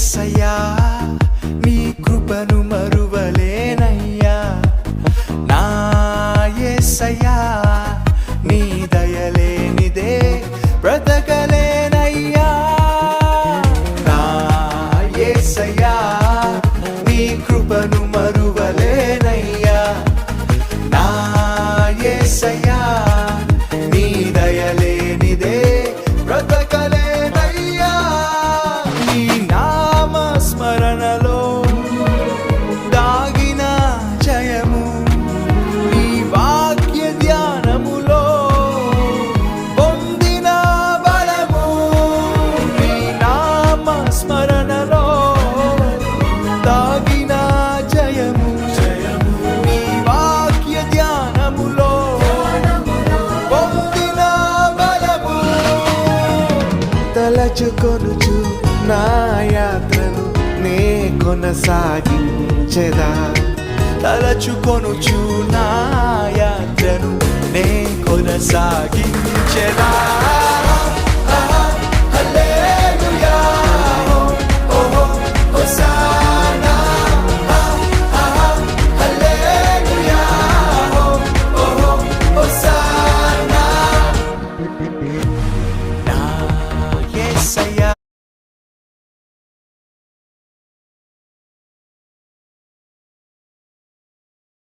యేసయ్యా నీ కృపను మరువలేనయ్యా నా యేసయ్యా నీ దయలేనిదే బ్రతకలేనయ్యా నా యేసయ్యా నీ కృపను మరువలేనయ్యా నా యేసయ్యా నీ దయలేనిదే బ్రతకలేనయ్యా నీ నామ స్మరణలో దాగిన జయము నీ వాక్య ధ్యానములో పొందిన బలము నీ నామ స్మరణలో దాగిన జయము నీ వాక్య ధ్యానములో పొందిన బలము తలచుకొనుచు నా యాత్రను నే కొనసాగించెదా తలచుకొనుచు నా యాత్రను నే కొనసాగించెదా హల్లెలూయా ఓహో హోసానా హల్లెలూయా ఓహో హోసానా నా యేసయ్యా